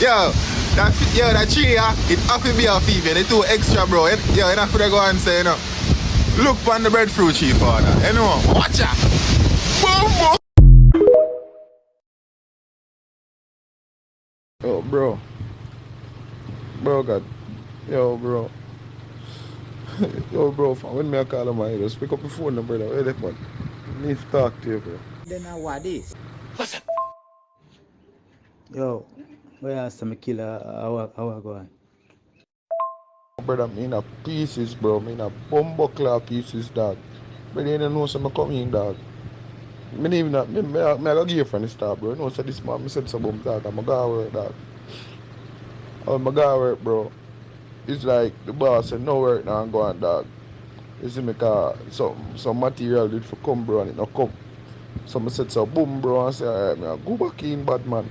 that tree, it have to be a female. It's too extra, bro. Yo, you have to go and say, look on the breadfruit tree, father. Watch out. Boom, boom. Yo, bro. Bro, God. Yo, bro. Yo, bro, when me call him, I just pick up the phone, brother. Wait a minute. I need to talk to you, bro. Then what this? Listen. Yo, where is some killer? How I going? Brother, me in a pieces, bro. Me in a bumbuckler pieces, dog. But you don't know some coming, dog. Me even not, me I go give you from the start, bro. You know, so this man, me said some bum, dog. I'm going to work, dog. I'm going to work, bro. It's like the boss said, no work now, I'm going, dog. You see me, cause some material did for come, bro, and it not come. So I said, so boom, bro, and say, alright, man, go back in, bad man.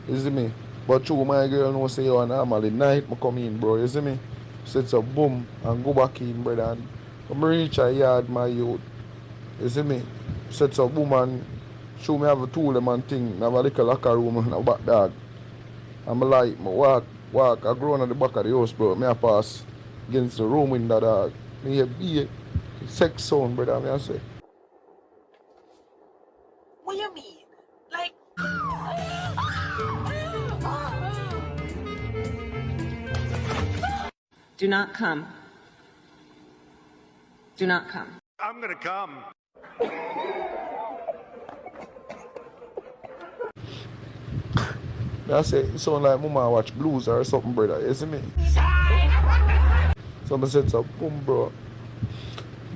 You see me? But through my girl, know say, yo, normally night, I come in, bro, you see me? Said, so boom, and go back in, brother, and come reach a yard, my youth. You see me? Said, so boom, and show me have a tool, and thing, have a little locker room, and a back dog. I'm like, I walk, I grow on the back of the house, bro, I pass against the room window, dog. Me a be sex sound, brother, I say. What you mean? Like... Do not come. Do not come. I'm gonna come. I say, it sound like mama watch blues or something, brother, you see me? So I said, so boom, bro.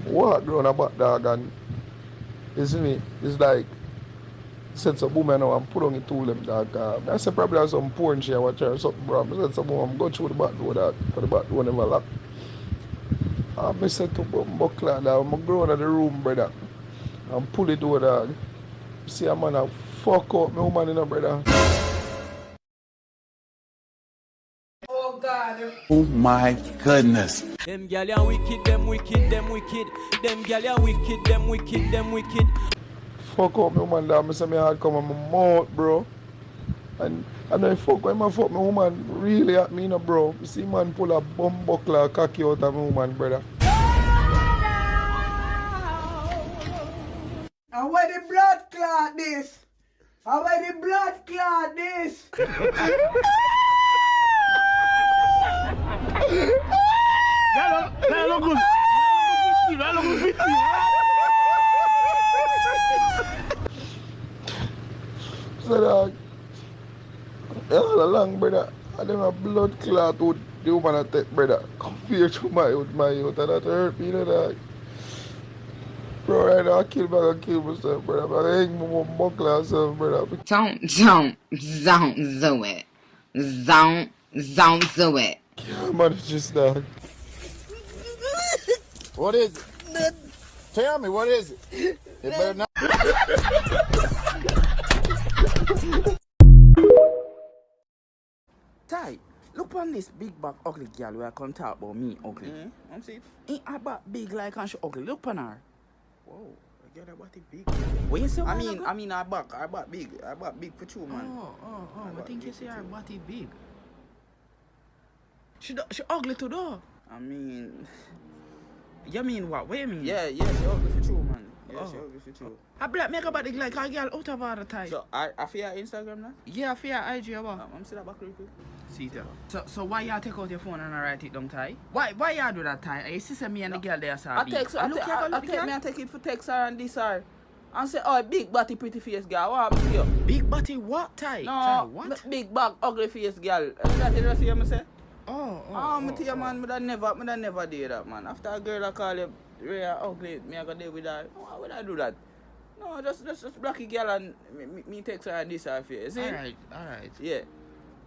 Walk around about dog and, you see me? It's like, said so boom, now I'm put on the tool, them dog. I said, probably have some porn she watch or something, bro. I said, so boom, I'm going through the back door, dog. But the back door never lock. I said to boom, buckler, dog. I'm going to the room, brother. And pull it door, dog. See a man, I fuck up my woman in a brother. Oh, God. Oh my goodness. Them gal ya wicked, them wicked, them wicked. Them gal ya wicked, them wicked, them wicked. Fuck up my woman, dog. I say my heart come on my mouth, bro. And I fuck when I fuck my woman really at me, you know, bro. You see man pull a bum buckler cocky out of my woman, brother. And where the blood clot this? And where the blood clot this? That look good. That look good. So dog, all along, brother, I them a blood clot with the woman I take, brother. Compared to my youth, and that hurt me, you know, dog. Bro, right now I kill back and kill myself, brother. But I hang my buckler myself, brother. Don't do it. Don't do it. Yeah, man, it's just dog. What is it? Tell me, what is it? It better not. Ty, look on this big back ugly girl where I come talk about me ugly. I'm seeing. Ain't her back big like and she ugly. Look on her. Whoa, I get that body big. What you say? I mean, her back big. Her back big for you, man. I think you say her body big. She ugly too though. I mean, You mean what? What you mean? yeah, she ugly for you, man. Yeah, she ugly for you. I black make her body like a girl out of all the time. So, I feel your Instagram now? Yeah, I feel IG about. I'm see that back real quick. See that. So why you take out your phone and write it down, Ty? Why you do that, Ty? You see me and the girl there, sir. I take it for text her and this her. And say, oh, big body pretty face girl. What happened to you? Big body what, Ty? No, Ty, what? big back ugly face girl. That's what you see me say? Oh, Me tell you, man, I never did that, man. After a girl I call you real ugly, me I go deal with that. Why would I do that? No, just blocky girl and me text her and this her face. See? Alright. Yeah.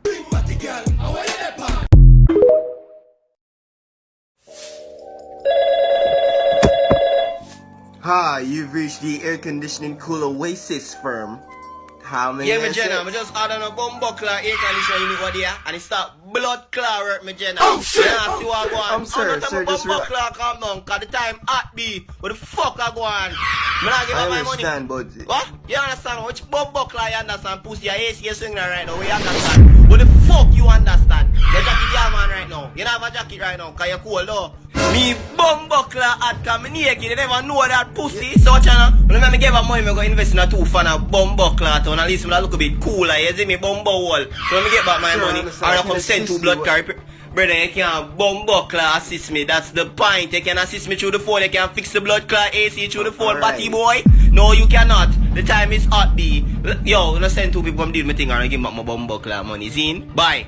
Big body girl, how are you there, Hi, you've reached the air conditioning cool Oasis firm. How many? Yeah, my Jenna, I just add on a bumbo claw air conditioner unit over there, and it start blood claw work, my Jenna. Oh shit! Yeah, see what I go on. Sir, just bumbo claw calm down, cause the time hot be. What the fuck I go on? Me not give up my money. But What? You understand? Which bumbo claw you understand? Pussy, your AC is swinging right now. We understand. What the fuck you understand? Your jacket, yeah, man, right now. You don't have a jacket right now, cause you're cold, though. Me bumbo claw at come naked. You never know that pussy. So, channel, when I give up money, I'm going to invest in a 2 fan of bumbo claw to at least I look a bit cooler. You see me bumbo wall. So, when I get back my money, I come send 2 blood carry. Brother, you can bumbo claw assist me. That's the point. You can assist me through the phone. You can fix the blood claw AC through the phone, batty boy. No, you cannot. The time is hot, B. Yo, I'm send 2 people from deal my thing and give back my bumbo claw money. Zine, bye.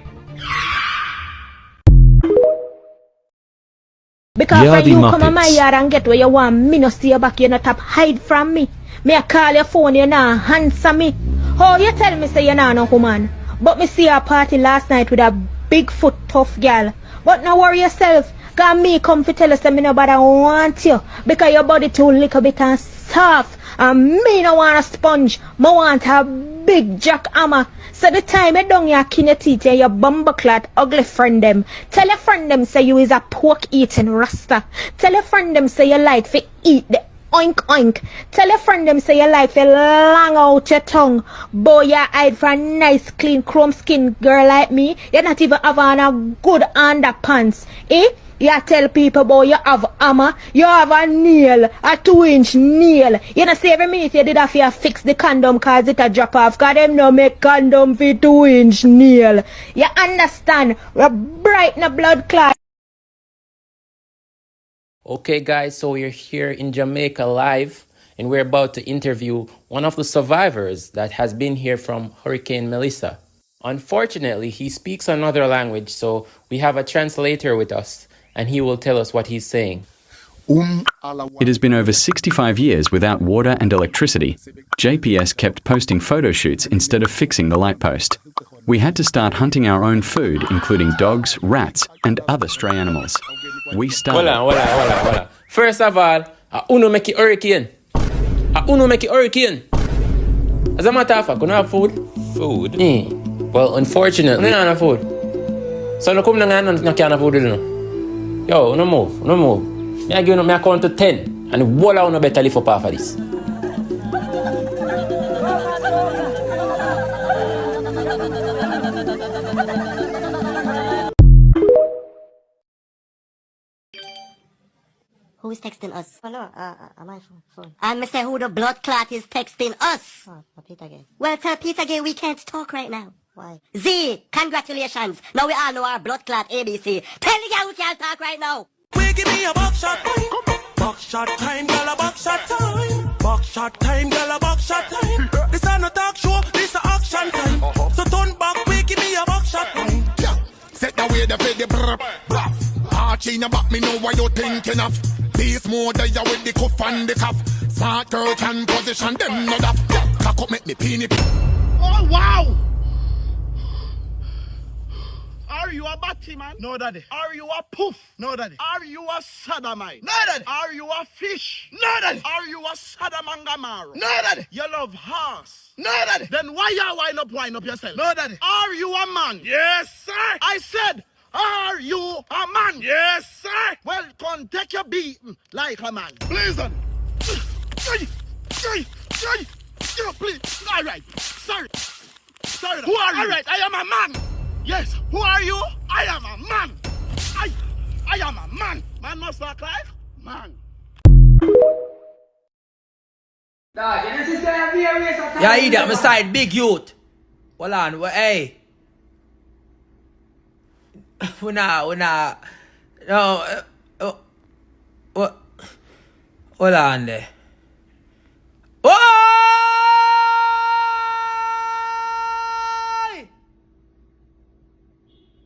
Because when you come in my yard and get where you want me no see you back, you not top hide from me. Me I call your phone, you not answer me. Oh, you tell me say you not no woman. But me see a party last night with a big foot tough girl. But no worry yourself, cause me come to tell you say me nobody want you. Because your body too little bit and soft. And me no want a sponge, me want a big jackhammer. So the time you down your kin your teeth and your bumbleclad ugly friend them. Tell your friend them say you is a pork eating rasta. Tell your friend them say you like to eat the oink oink. Tell your friend them say you like to long out your tongue. Boy, you hide for a nice clean chrome skin girl like me. You not even have on a good underpants. Eh? You tell people, boy, you have hammer, you have a nail, a 2-inch nail. You know, say every minute you did have to fix the condom cause it a drop off. Cause them no make condom for 2-inch nail. You understand? We're bright in the blood clot. Okay, guys, so we're here in Jamaica live, and we're about to interview one of the survivors that has been here from Hurricane Melissa. Unfortunately, he speaks another language, so we have a translator with us, and he will tell us what he's saying. It has been over 65 years without water and electricity. JPS kept posting photo shoots instead of fixing the light post. We had to start hunting our own food, including dogs, rats, and other stray animals. We started... Hola. First of all, uno make it hurricane. Uno make it hurricane. As a matter of fact, you have food? Food? Well, unfortunately, you don't have food. So no come na can't food, you know. Yo, no move. I give you me count to 10, and wall out no better lift up half of this. Who is texting us? Oh no, my phone. And say who the blood clot is texting us. Oh, Peter Gay. Well, tell Peter Gay we can't talk right now. Why? Z, congratulations. Now we all know our blood clot ABC. Tell the guy we can't talk right now. We give me a box shot time. Box shot time, girl, a box shot time. Box shot time, girl, a box shot time. This ain't a talk show, this a action time. So turn back, we give me a box shot time. Yeah. Set the way the play the brr, buff. Archie in the back, me know what you're thinking of. Peace more there with the cuff and the cuff. Smart girl can position them not up. Yeah. Cock up, make me peeny. Oh, wow. Are you a batty man? No, daddy. Are you a poof? No, daddy. Are you a sodomite? No, daddy. Are you a fish? No, daddy. Are you a sadamangamaro? No, daddy. You love horse? No, daddy. Then why you wind up yourself? No, daddy. Are you a man? Yes, sir. I said, are you a man? Yes, sir. Well, come take your beating like a man. Please, daddy. Please. All right. Sorry. Who are you? All right, I am a man. Yes, who are you? I am a man. I am a man. Man must not cry. Man. Yeah, idiot, my side big youth. Hold on, hey. We not. No, what? Hold on there. Oh!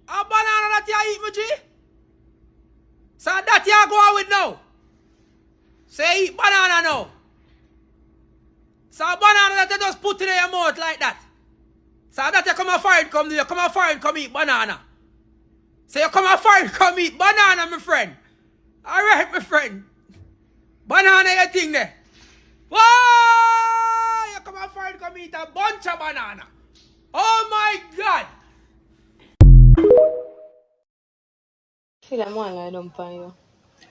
A banana that you eat, Muji? So that you go out with now? Say eat banana now. So a banana that you just put in your mouth like that. So that you come a foreign come eat banana. So you come a foreign come eat banana, my friend. Alright, my friend. Banana you thing there. Whoa! You come a friend come eat a bunch of banana. Oh my God. Feel like more lie down pan you.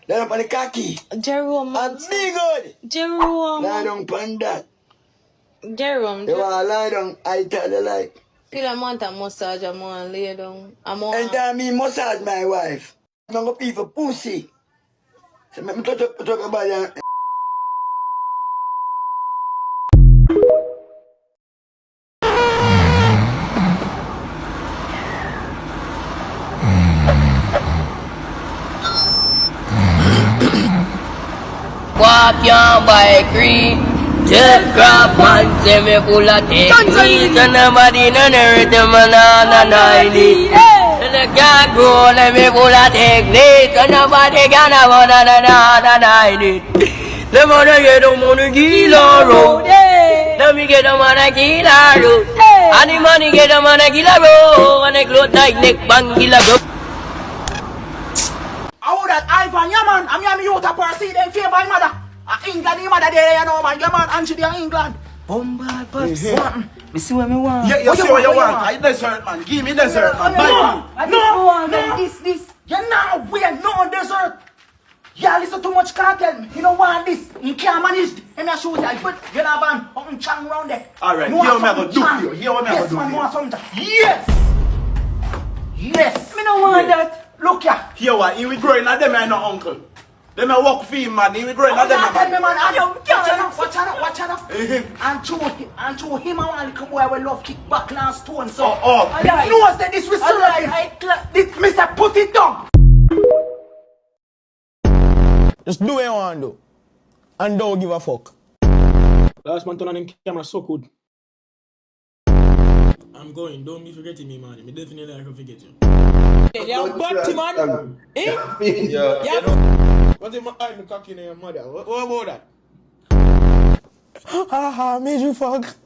Lie down pan the cocky. Jerome. I'm big good. Jerome. Lie down pan that. Jerome. You want to lie down, I tell you like. Feel like I want a massage, I want to lay down. Anytime me massage my wife, I'm going to pay for pussy. So let me talk about that. Walk your bike, creep. Just grab and say me full of technique. And nobody none hurt them and I need. And the can't grow, let me full of technique. And nobody can have one and I need. Let me get them on the killer road. Let me get them on the killer road. And the money get them on the killer road. And the clothes like neck bang killer road. How that Ivan, yeah man, I'm youth a proceed in favor of mother. England, your mother there, you know man, yeah man, and she there England. Bombard, but me see what me want. Yeah, you see what you want. I desert man, give me desert man. No, this. You now wear no desert. Yeah, listen too much cartel. You don't want this. You can't manage. Let me show you. But you know man, I'm chang round there. Alright, here what me gonna do for you. Here what me gonna do for you. Yes. Me no want that. Look here. Here what? He will grow in a them and no uncle. They may walk for him, man. He will grow in a them and Watch out. And to him, I want to boy will love kick back and stone. So, he knows that this will this Mr. Put it down. just do what you want to do. And don't give a fuck. Last man turn on them camera so good. I'm going, don't be forgetting me, man. Me definitely I can forget you. Yeah, but man. Eh? Yeah. What if I hide cocky in your mother? What about that? Haha, made you fuck.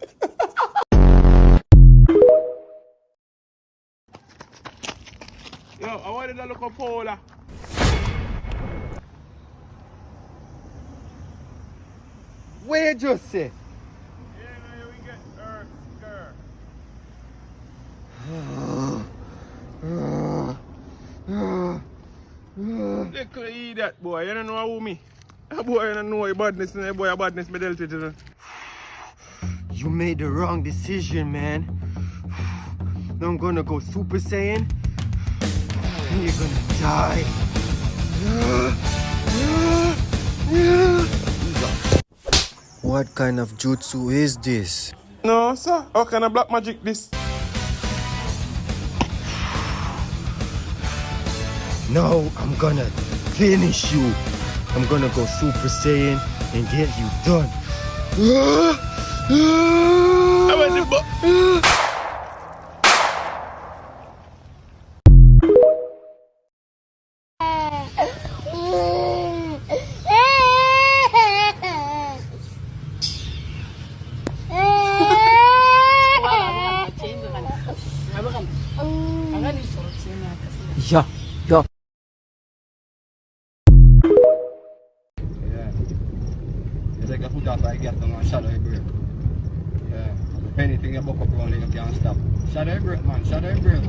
Yo, I wanted to look up for that. What you just say? Little idiot boy, you don't know who me. That boy don't know your badness and that boy badness me dealt with it. You made the wrong decision, man. Now I'm gonna go Super Saiyan. And you're gonna die. What kind of jutsu is this? No, sir. How can I black magic this? No, I'm gonna finish you. I'm gonna go Super Saiyan and get you done. Yeah. You take a foot off I get them and shadow your break. Yeah. If anything you buck up around you can't stop. Shadow your break, man, shadow your break.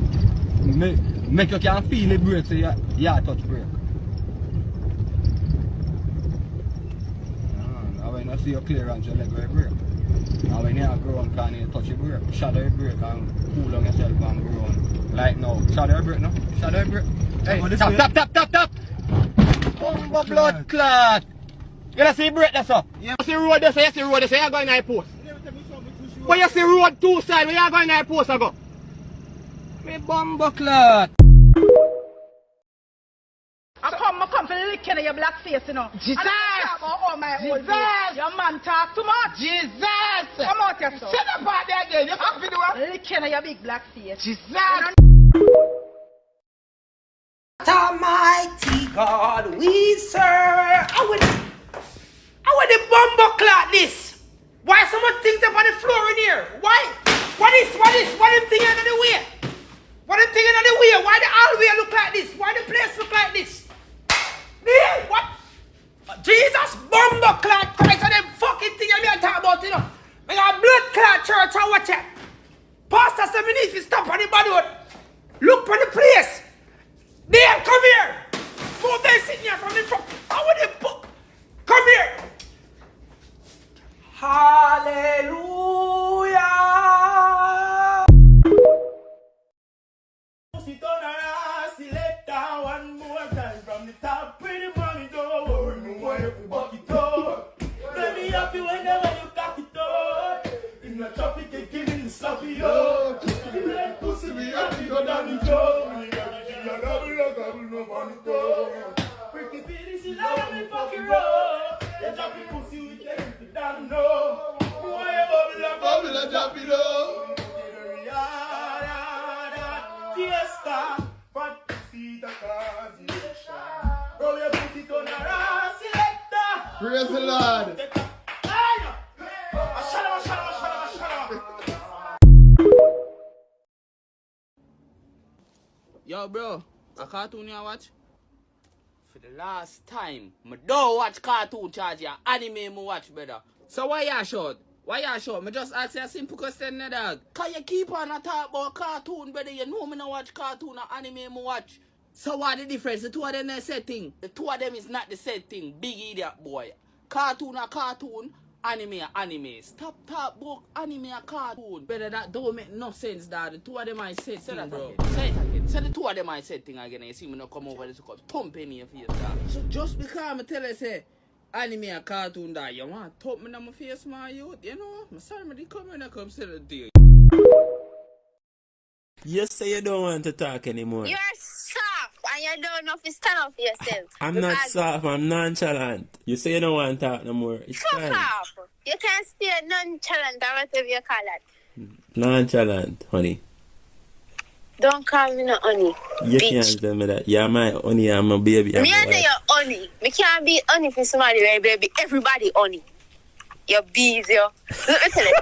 Make you can feel the break so you touch break. And when you see your clearance you let go your break. And when you have ground can you touch your break. Shadow your break and cool on yourself and ground. Like now. Shadow your break no? Shadow your break. Hey, tap! Bumbo blood clot! You see break that's up. You see road there, you see road there, you go in that post. But you see road two sides, where you go in that post I go. Me bumbo clot. I come for licking your black face, you know. Jesus! And I talk about all my old Jesus! Your man talk too much. Jesus! Come out here, so. Sit up out there again. You have to do it. Licking your big black face. Jesus! Almighty God, we serve. How would the bumbo clot this? Why so much things up on the floor in here? Why? What them thing in the way? What them thing in the way? Why the hallway look like this? Why the place look like this? Yeah, what? Jesus, bumbo clot, Christ, and them fucking thing I'm talking about, you know. I got blood clot. yo. Chicken leg pussy me happy go down the Joe. Me gobble no money go. Pretty feelings she love me fucking roll. You drop your pussy with them if you don't know. Boy you bubble and drop it low. Fiesta, fat pussy the cause. Roll your pussy to the ass selector. Praise the Lord. Yo, bro, a cartoon you watch? For the last time, I don't watch cartoon charge ya. Anime me watch, brother. So why you short? Why you short? Me just ask you a simple question, dog. Cause you keep on a talk about cartoon, brother. You know me not watch cartoon or anime me watch. So what the difference? The two of them is the same thing. The two of them is not the same thing. Big idiot boy. Cartoon or cartoon, anime or anime. Stop talk about anime or cartoon. Brother, that don't make no sense, dog. The two of them are the same thing, bro. Say it again. Say the two of them are the same thing again. You see me not come over this cup. Thump in your face, dog. So just because I tell you, say, anime or cartoon, dog, you want to thump me in my face, my youth? You know, I'm sorry, I come in and come say the deal. You say you don't want to talk anymore. You're soft and you don't know if you stand up for yourself. I'm not soft, I'm nonchalant. You say you don't want to talk no more. It's Fuck fine. off. You can stay nonchalant or whatever you call it. Nonchalant, honey. Don't call me no honey. You bitch. can't tell me that. You're my honey, I'm my baby. I'm Me my and wife. you're honey. Me can't be honey for somebody where baby everybody honey. You're busy. Let me tell you.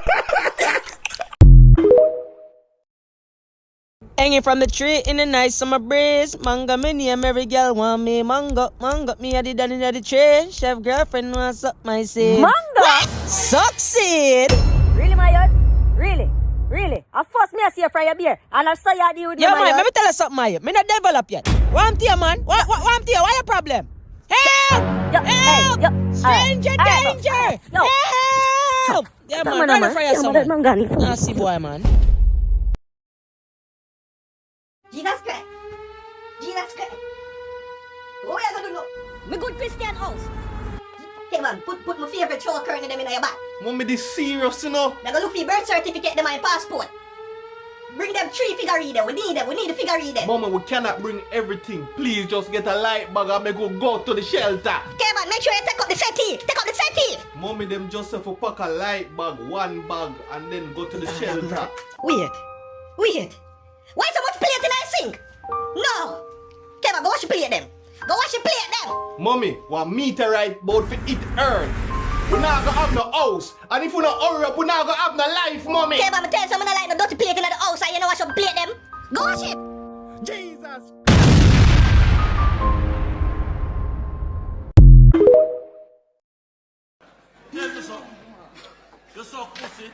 Hanging from the tree in the nice summer breeze. Manga me name, every girl want me. Mango, me a the daddy of the tree. Chef girlfriend wants suck my seed. Manga? Succeed! Really, my yard? Really? Really? I first me I see you fry your beer, and I saw you deal with Yo, me, man, let me tell you something, man. Me not develop yet. What I'm here, man? What I'm here? Why your problem? Help! Yo, Help! Stranger danger! Help! Yeah, man, man, try to man. fry Yeah, you some, man, man. man. Nasty boy, man. Jesus Christ. Jesus Christ. What are you gonna do now? Me good Christian house. Hey man, put my favorite show current them in your bag. Mommy, this serious, you know? Now go look for your birth certificate, them and passport. Bring them 3 figure reader. We need the figure reader. Mama, we cannot bring everything. Please just get a light bag and me go to the shelter. Okay man, make sure you take up the settee. Take up the settee. Mommy, them just have to pack a light bag, 1 bag, and then go to the shelter. Wait. Why so much plate in our sink? No. Okay man, go wash your plate them. Go wash your plate them. Mommy, what meteorite boat for it earth? We not gonna have no house. And if we not hurry up, we not gonna have no life, mommy. Okay man, I tell you something, I like the dirty plate in the house and you know wash your plate them. Go wash it. Jesus. Tell me something. You suck pussy.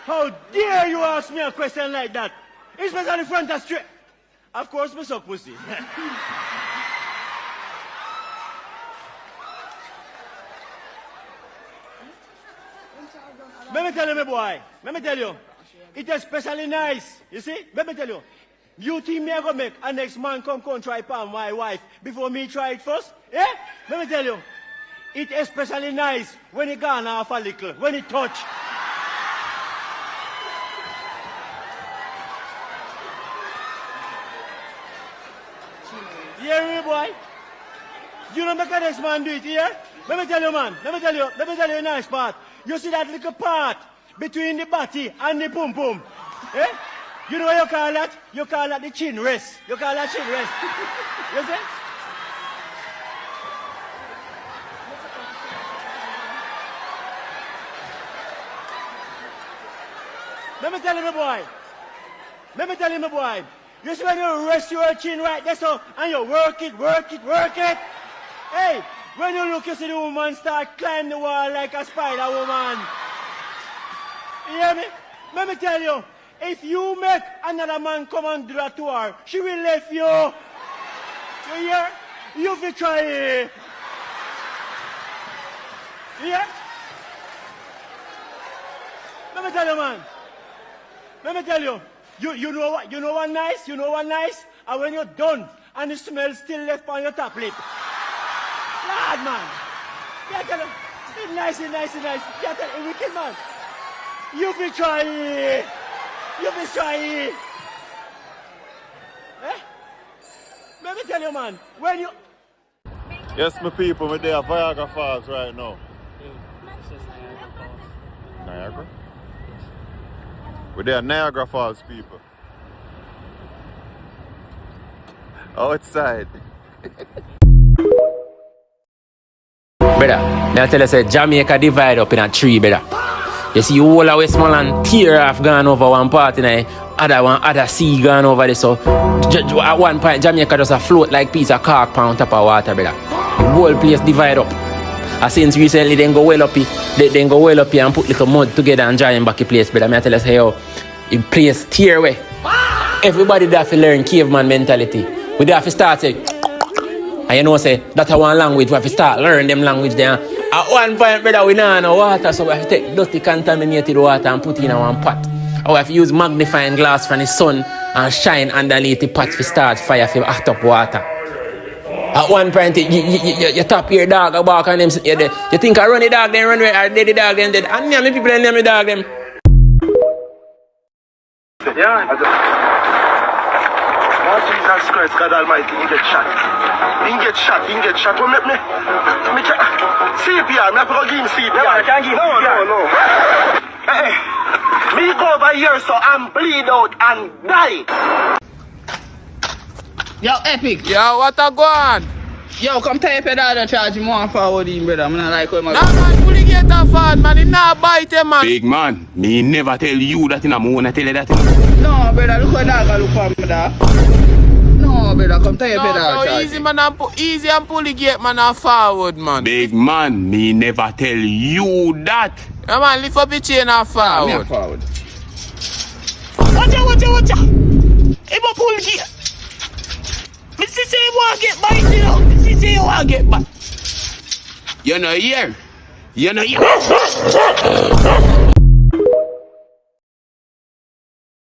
How dare you ask me a question like that? Especially in front of street. Of course, me suck pussy. Let me tell you, my boy. Let me tell you. It is especially nice. You see? Let me tell you. You think me I go make a next man come try palm my wife before me try it first? Eh? Let me tell you. It is especially nice when it gone off a little, when it touch. You hear me, boy? You don't make a next man do it here? Let me tell you, man. Let me tell you a nice part. You see that little part between the body and the pum pum? Eh? You know what you call that? You call that the chin rest. You call that chin rest. You see? Let me tell you, my boy. Let me tell you, my boy. You see when you rest your chin right there, so, and you work it. Hey, when you look, you see the woman start climbing the wall like a spider woman. You hear me? Let me tell you, if you make another man come and do that to her, she will leave you. You hear? You will try it. You hear? Let me tell you, man. Let me tell you. You know what? You know what nice? You know what nice? And when you're done, and the smell still left on your top lip. Lord, man. Yeah, tell you. It's nice. Yeah, tell you, wicked, man. You be try. You be try. Eh? Let me tell you, man. When you... Yes, my people, we're there at Viagra Falls right now. Niagara? We're there at Niagara Falls, people. Outside. Brother, I tell you, say Jamaica divide up in a tree, brother. You see, all of Westmoreland tear off gone over one part, and other sea gone over there. So, at one point, Jamaica just a float like piece of cork on top of water, brother. The whole place divide up. And since recently, they go well up here, and put little mud together and join back the place, brother. I tell you, say, yo, the place tear away. Everybody there have to learn caveman mentality. We have to start say, and you know, say, that's one language, we have to start learn them language there. At one point, brother, we don't have no water, so we have to take dirty, contaminated water and put it in one pot. Or we have to use magnifying glass from the sun and shine underneath the pot to start fire for hot up water. At one point, you tap your dog, a bark and them, you think I run the dog, then run away, or dead the dog, then dead. And name the people, then name the dog, them. Yeah, Lord Jesus Christ, God Almighty, he get shot. He get shot. Well, me CPR, me have to go give him CPR. No, I can't give him CPR. No. Hey, me go over here so I'm bleed out and die. Yo, Epic. Yo, what a go on? Yo, come tell your pedal and charge him one forward him, brother. I'm not like him. No, man, fully get a forward, man. He not bite him, man. Big man, me never tell you that in a moment, I tell you that. No, brother, look at that, look at me, brother. No, brother, come tell your pedal. No, easy, man, easy and pull the gate, man, and forward, man. Big man, me never tell you that. Yeah, man, lift up the chain and forward. Yeah, forward. Watch out. He will pull the gate. Me see say you want to get bite, you know. Me see say you want to get bite. You know here.